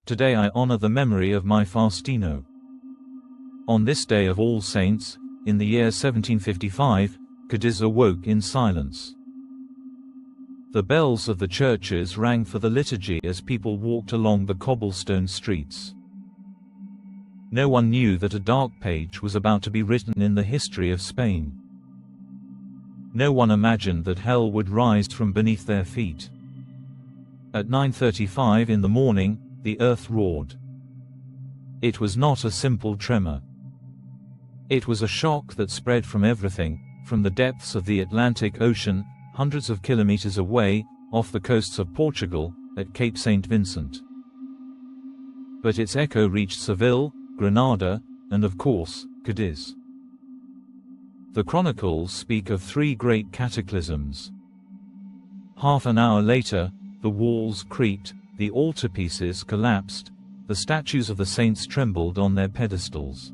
Today I honor the memory of my Faustino. On this day of All Saints, in the year 1755, Cadiz awoke in silence. The bells of the churches rang for the liturgy as people walked along the cobblestone streets. No one knew that a dark page was about to be written in the history of Spain. No one imagined that hell would rise from beneath their feet. At 9:35 in the morning, the earth roared. It was not a simple tremor. It was a shock that spread from everything, from the depths of the Atlantic Ocean, hundreds of kilometers away, off the coasts of Portugal, at Cape St. Vincent. But its echo reached Seville, Granada, and of course, Cadiz. The chronicles speak of three great cataclysms. Half an hour later, the walls creaked, the altarpieces collapsed, the statues of the saints trembled on their pedestals.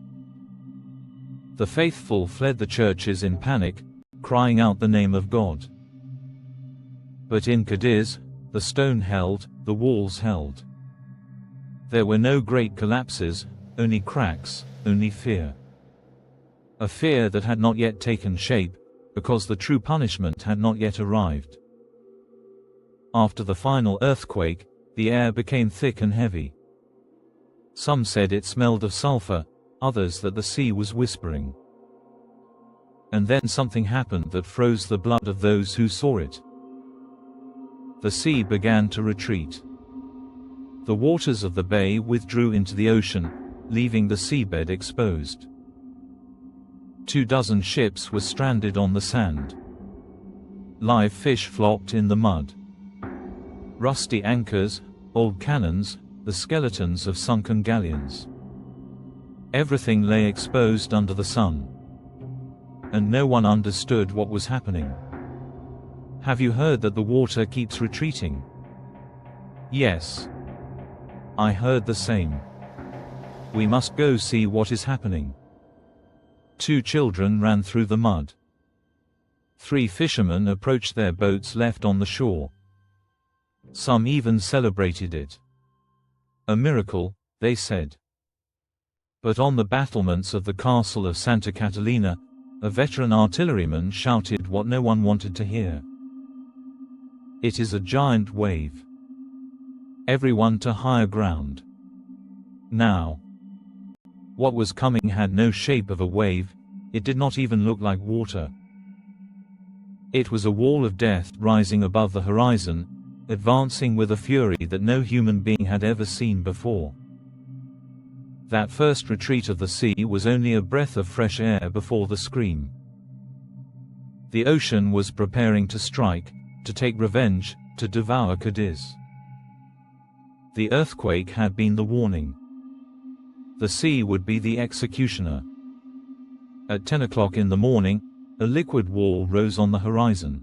The faithful fled the churches in panic, crying out the name of God. But in Cadiz, the stone held, the walls held. There were no great collapses, only cracks, only fear. A fear that had not yet taken shape, because the true punishment had not yet arrived. After the final earthquake, the air became thick and heavy. Some said it smelled of sulfur, others that the sea was whispering. And then something happened that froze the blood of those who saw it. The sea began to retreat. The waters of the bay withdrew into the ocean, leaving the seabed exposed. 24 ships were stranded on the sand. Live fish flopped in the mud. Rusty anchors, old cannons, the skeletons of sunken galleons. Everything lay exposed under the sun. And no one understood what was happening. Have you heard that the water keeps retreating? Yes. I heard the same. We must go see what is happening. 2 children ran through the mud. 3 fishermen approached their boats left on the shore. Some even celebrated it. A miracle, they said. But on the battlements of the castle of Santa Catalina, a veteran artilleryman shouted what no one wanted to hear. It is a giant wave. Everyone to higher ground. Now. What was coming had no shape of a wave, it did not even look like water. It was a wall of death rising above the horizon, advancing with a fury that no human being had ever seen before. That first retreat of the sea was only a breath of fresh air before the scream. The ocean was preparing to strike, to take revenge, to devour Cadiz. The earthquake had been the warning. The sea would be the executioner. At 10 o'clock in the morning, a liquid wall rose on the horizon.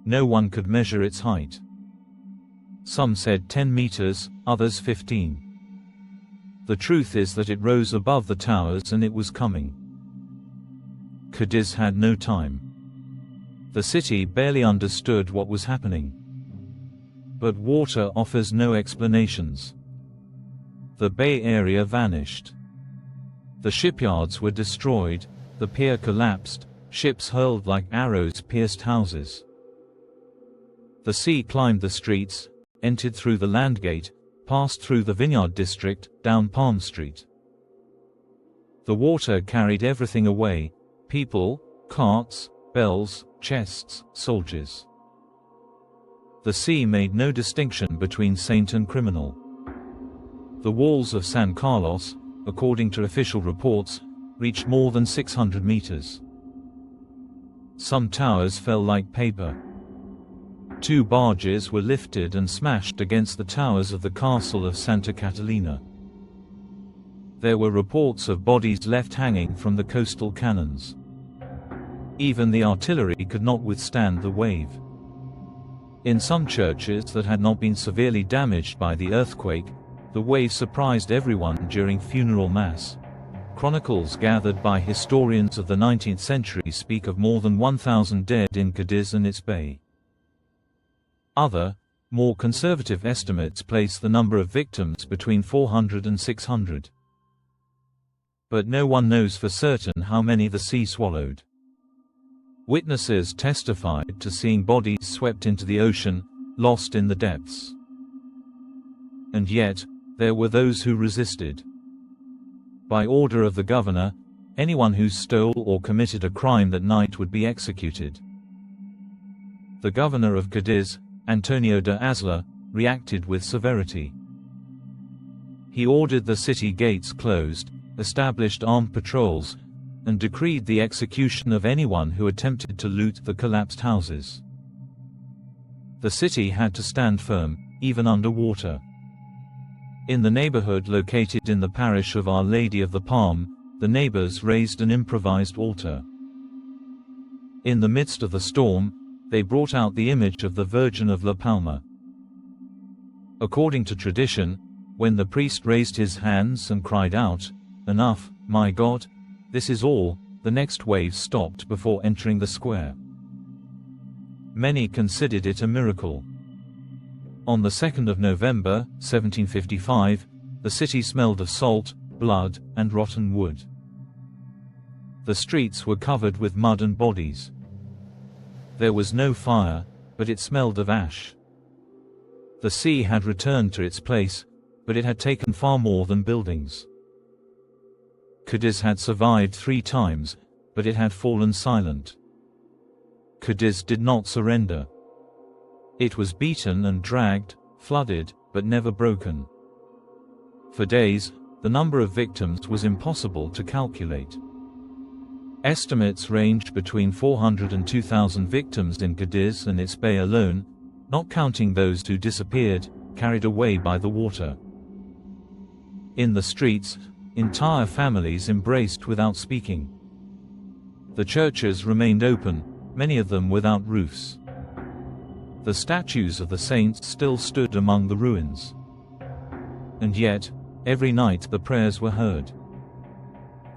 No one could measure its height. Some said 10 meters, others 15. The truth is that it rose above the towers and it was coming. Cadiz had no time. The city barely understood what was happening. But water offers no explanations. The Bay Area vanished. The shipyards were destroyed, the pier collapsed, ships hurled like arrows pierced houses. The sea climbed the streets, entered through the Landgate, passed through the Vineyard District, down Palm Street. The water carried everything away: people, carts, bells, chests, soldiers. The sea made no distinction between saint and criminal. The walls of San Carlos, according to official reports, reached more than 600 meters. Some towers fell like paper. 2 barges were lifted and smashed against the towers of the castle of Santa Catalina. There were reports of bodies left hanging from the coastal cannons. Even the artillery could not withstand the wave. In some churches that had not been severely damaged by the earthquake, the wave surprised everyone during funeral mass. Chronicles gathered by historians of the 19th century speak of more than 1,000 dead in Cadiz and its bay. Other, More conservative estimates place the number of victims between 400 and 600. But no one knows for certain how many the sea swallowed. Witnesses testified to seeing bodies swept into the ocean, lost in the depths. And yet, there were those who resisted. By order of the governor, anyone who stole or committed a crime that night would be executed. The governor of Cadiz, Antonio de Asla, reacted with severity. He ordered the city gates closed, established armed patrols, and decreed the execution of anyone who attempted to loot the collapsed houses. The city had to stand firm, even under water. In the neighborhood located in the parish of Our Lady of the Palm, the neighbors raised an improvised altar. In the midst of the storm, they brought out the image of the Virgin of La Palma. According to tradition, when the priest raised his hands and cried out, "Enough, my God, this is all," the next wave stopped before entering the square. Many considered it a miracle. On the 2nd of November, 1755, the city smelled of salt, blood, and rotten wood. The streets were covered with mud and bodies. There was no fire, but it smelled of ash. The sea had returned to its place, but it had taken far more than buildings. Cadiz had survived 3 times, but it had fallen silent. Cadiz did not surrender. It was beaten and dragged, flooded, but never broken. For days, the number of victims was impossible to calculate. Estimates ranged between 400 and 2,000 victims in Cadiz and its bay alone, not counting those who disappeared, carried away by the water. In the streets, entire families embraced without speaking. The churches remained open, many of them without roofs. The statues of the saints still stood among the ruins. And yet, every night the prayers were heard.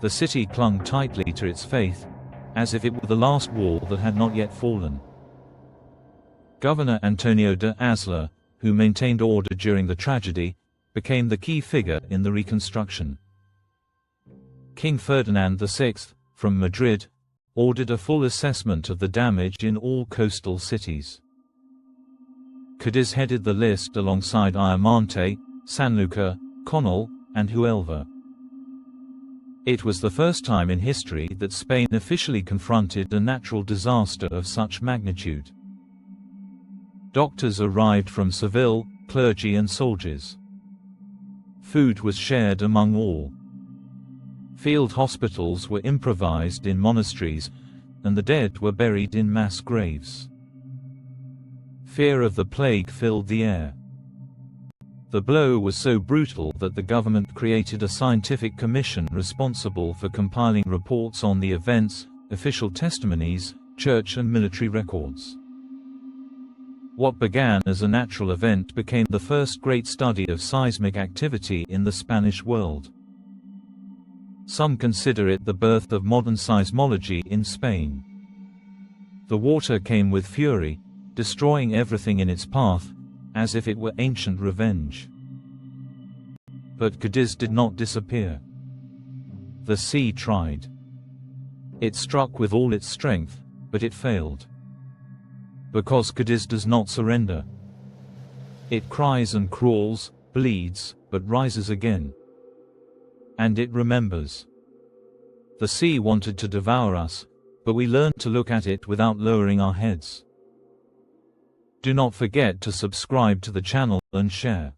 The city clung tightly to its faith, as if it were the last wall that had not yet fallen. Governor Antonio de Asla, who maintained order during the tragedy, became the key figure in the reconstruction. King Ferdinand VI, from Madrid, ordered a full assessment of the damage in all coastal cities. Cadiz headed the list alongside Ayamonte, Sanlúcar, Conil, and Huelva. It was the first time in history that Spain officially confronted a natural disaster of such magnitude. Doctors arrived from Seville, clergy and soldiers. Food was shared among all. Field hospitals were improvised in monasteries, and the dead were buried in mass graves. Fear of the plague filled the air. The blow was so brutal that the government created a scientific commission responsible for compiling reports on the events, official testimonies, church and military records. What began as a natural event became the first great study of seismic activity in the Spanish world. Some consider it the birth of modern seismology in Spain. The water came with fury, destroying everything in its path, as if it were ancient revenge. But Cadiz did not disappear. The sea tried. It struck with all its strength, but it failed. Because Cadiz does not surrender. It cries and crawls, bleeds, but rises again. And it remembers. The sea wanted to devour us, but we learned to look at it without lowering our heads. Do not forget to subscribe to the channel and share.